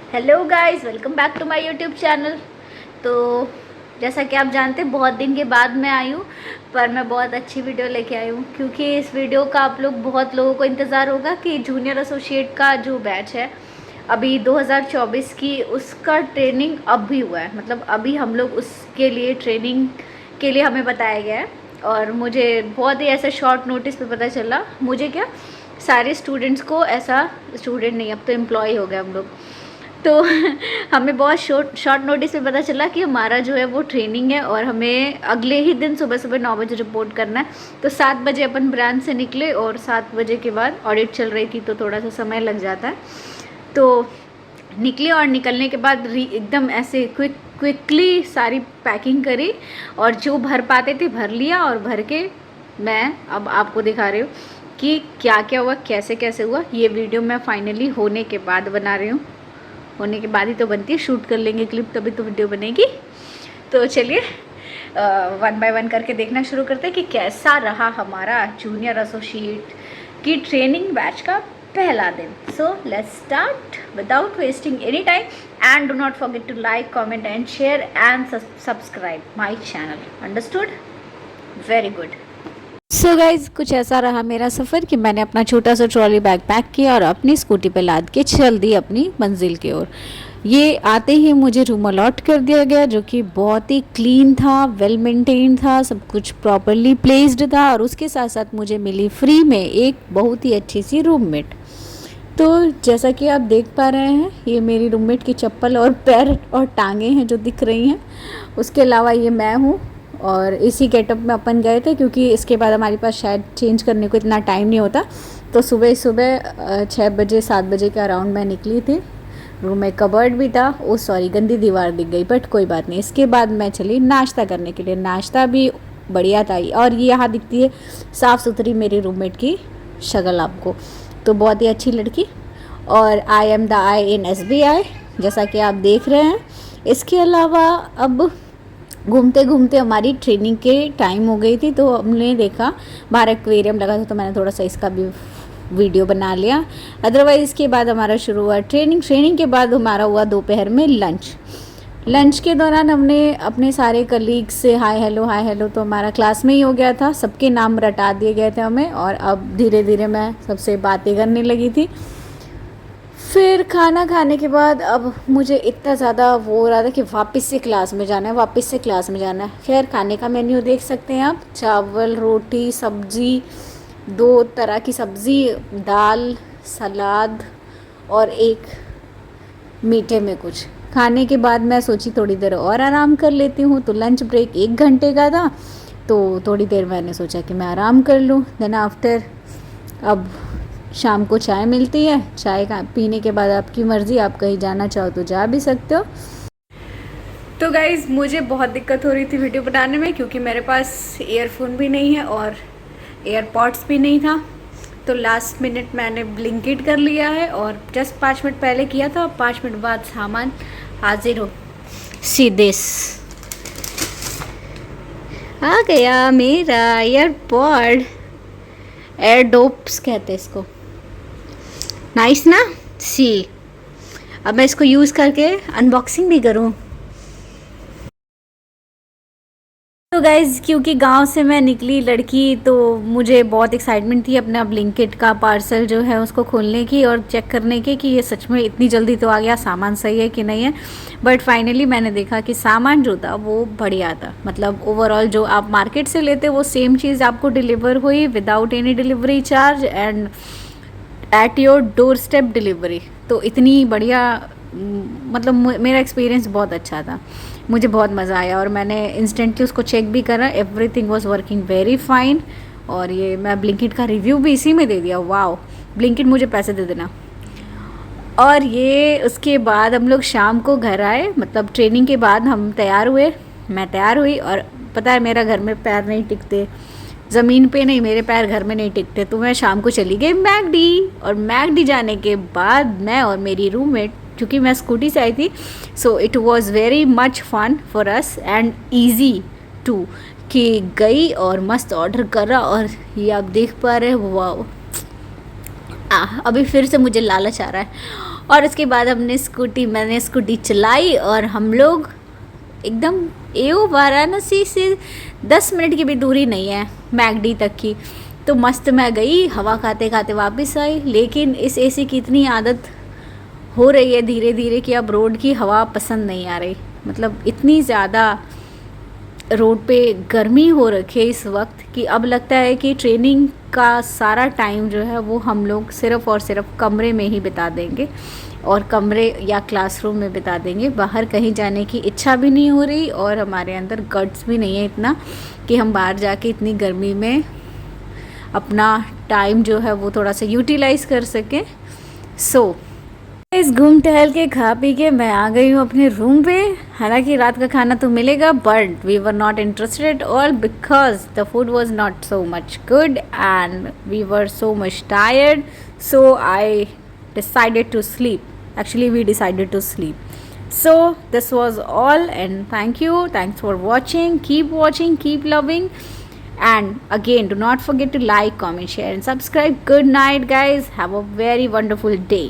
Hello guys, welcome back to my YouTube channel. तो जैसा कि आप जानते हैं बहुत दिन के बाद मैं आई हूँ, पर मैं बहुत अच्छी वीडियो लेके आई हूँ क्योंकि इस वीडियो का आप लोग बहुत लोगों को इंतज़ार होगा कि जूनियर एसोसिएट का जो बैच है अभी 2024 की, उसका ट्रेनिंग अब भी हुआ है। मतलब अभी हम लोग उसके लिए ट्रेनिंग के लिए हमें बताया गया है और मुझे बहुत ही ऐसा शॉर्ट नोटिस पे पता चला। मुझे क्या, सारे स्टूडेंट्स को, ऐसा स्टूडेंट नहीं अब तो एम्प्लॉय हो गए हम लोग, तो हमें बहुत शॉर्ट नोटिस पे पता चला कि हमारा जो है वो ट्रेनिंग है और हमें अगले ही दिन सुबह सुबह 9 बजे रिपोर्ट करना है। तो 7 बजे अपन ब्रांच से निकले और 7 बजे के बाद ऑडिट चल रही थी तो थोड़ा सा समय लग जाता है। तो निकले और निकलने के बाद एकदम ऐसे क्विकली सारी पैकिंग करी और जो भर पाते थे भर लिया, और भर के मैं अब आपको दिखा रही हूँ कि क्या क्या हुआ, कैसे कैसे हुआ। ये वीडियो मैं फाइनली होने के बाद बना रही हूँ। होने के बाद ही तो बनती है, शूट कर लेंगे क्लिप तभी तो वीडियो बनेगी। तो चलिए वन बाय वन करके देखना शुरू करते हैं कि कैसा रहा हमारा जूनियर एसोसिएट की ट्रेनिंग बैच का पहला दिन। So let's start without wasting any time and do not forget to like, comment and share and subscribe my channel. Understood? Very good. So guys, कुछ ऐसा रहा मेरा सफ़र कि मैंने अपना छोटा सा ट्रॉली बैग पैक किया और अपनी स्कूटी पे लाद के चल दी अपनी मंजिल की ओर। ये आते ही मुझे रूम अलॉट कर दिया गया जो कि बहुत ही क्लीन था, वेल मेंटेन था, सब कुछ प्रॉपरली प्लेस्ड था और उसके साथ साथ मुझे मिली फ्री में एक बहुत ही अच्छी सी रूममेट। तो जैसा कि आप देख पा रहे हैं, ये मेरी रूममेट की चप्पल और पैर और टांगें हैं जो दिख रही हैं। उसके अलावा ये मैं हूँ और इसी गेटअप में अपन गए थे क्योंकि इसके बाद हमारे पास शायद चेंज करने को इतना टाइम नहीं होता। तो सुबह 6 बजे 7 बजे के अराउंड मैं निकली थी। रूम में कबर्ड भी था। ओ सॉरी, गंदी दीवार दिख गई, बट कोई बात नहीं। इसके बाद मैं चली नाश्ता करने के लिए। नाश्ता भी बढ़िया था और ये यहाँ दिखती है साफ़ सुथरी मेरी रूममेट की शक्ल आपको। तो बहुत ही अच्छी लड़की। और I am the I in SBI, जैसा कि आप देख रहे हैं। इसके अलावा अब घूमते घूमते हमारी ट्रेनिंग के टाइम हो गई थी तो हमने देखा बाहर एक्वेरियम लगा था तो मैंने थोड़ा सा इसका भी वीडियो बना लिया। अदरवाइज़ इसके बाद हमारा शुरू हुआ ट्रेनिंग के बाद हमारा हुआ दोपहर में लंच के दौरान हमने अपने सारे कलीग से हाय हेलो तो हमारा क्लास में ही हो गया था। सबके नाम रटा दिए गए थे हमें और अब धीरे धीरे मैं सबसे बातें करने लगी थी। फिर खाना खाने के बाद अब मुझे इतना ज़्यादा वो हो रहा था कि वापस से क्लास में जाना है। खैर, खाने का मेन्यू देख सकते हैं आप। चावल, रोटी, सब्ज़ी, 2 तरह की सब्ज़ी, दाल, सलाद और एक मीठे में कुछ। खाने के बाद मैं सोची थोड़ी देर और आराम कर लेती हूँ। तो लंच ब्रेक 1 घंटे का था तो थोड़ी देर मैंने सोचा कि मैं आराम कर लूँ। देन आफ्टर अब शाम को चाय मिलती है। चाय का पीने के बाद आपकी मर्ज़ी, आप कहीं जाना चाहो तो जा भी सकते हो। तो गाइज़, मुझे बहुत दिक्कत हो रही थी वीडियो बनाने में क्योंकि मेरे पास ईयरफोन भी नहीं है और एयरपॉड्स भी नहीं था। तो लास्ट मिनट मैंने ब्लिंकिट कर लिया है और जस्ट 5 मिनट पहले किया था। 5 मिनट बाद सामान हाजिर हो। सी दिस, आ गया मेरा एयरपॉड। एयरडोप्स कहते हैं इसको। नाइस ना? सी, अब मैं इसको यूज़ करके अनबॉक्सिंग भी करूँ। तो गाइज़, क्योंकि गांव से मैं निकली लड़की तो मुझे बहुत एक्साइटमेंट थी अपना ब्लिंकिट का पार्सल जो है उसको खोलने की और चेक करने की कि ये सच में इतनी जल्दी तो आ गया, सामान सही है कि नहीं है। बट फाइनली मैंने देखा कि सामान जो था वो बढ़िया था। मतलब ओवरऑल जो आप मार्केट से लेते वो सेम चीज़ आपको डिलीवर हुई without any delivery charge and at your door step delivery. तो इतनी बढ़िया, मतलब मेरा एक्सपीरियंस बहुत अच्छा था। मुझे बहुत मज़ा आया और मैंने इंस्टेंटली उसको चेक भी करा। Everything was working very fine. और ये मैं ब्लिंकिट का रिव्यू भी इसी में दे दिया। वाओ, ब्लिंकिट मुझे पैसे दे देना। और ये उसके बाद हम लोग शाम को घर आए। मतलब ट्रेनिंग के बाद हम तैयार हुए, मैं तैयार हुई और पता है मेरा घर में पैर नहीं टिकते, ज़मीन पे नहीं, मेरे पैर घर में नहीं टिकते। तो मैं शाम को चली गई मैकडी। और मैकडी जाने के बाद मैं और मेरी रूममेट, क्योंकि मैं स्कूटी से आई थी, so it was very much fun for us and easy to, कि गई और मस्त ऑर्डर करा। और ये आप देख पा रहे हो, वाह, अभी फिर से मुझे लालच आ रहा है। और उसके बाद मैंने स्कूटी चलाई और हम लोग एकदम एओ वाराणसी से 10 मिनट की भी दूरी नहीं है मैकडी तक की। तो मस्त मैं गई, हवा खाते खाते वापस आई। लेकिन इस एसी की इतनी आदत हो रही है धीरे धीरे कि अब रोड की हवा पसंद नहीं आ रही। मतलब इतनी ज़्यादा रोड पे गर्मी हो रखी है इस वक्त कि अब लगता है कि ट्रेनिंग का सारा टाइम जो है वो हम लोग सिर्फ़ और सिर्फ कमरे में ही बिता देंगे और कमरे या क्लासरूम में बिता देंगे। बाहर कहीं जाने की इच्छा भी नहीं हो रही और हमारे अंदर गट्स भी नहीं है इतना कि हम बाहर जाके इतनी गर्मी में अपना टाइम जो है वो थोड़ा सा यूटिलाइज़ कर सकें। सो इस घूम टहल के खा पी के मैं आ गई हूँ अपने रूम पे। हालांकि रात का खाना तो मिलेगा but we were not interested all because the food was not so much good and we were so much tired. So I decided to sleep. Actually, we decided to sleep. So this was all and thank you. Thanks for watching. Keep loving. And again, do not forget to like, comment, share and subscribe. Good night guys. Have a very wonderful day.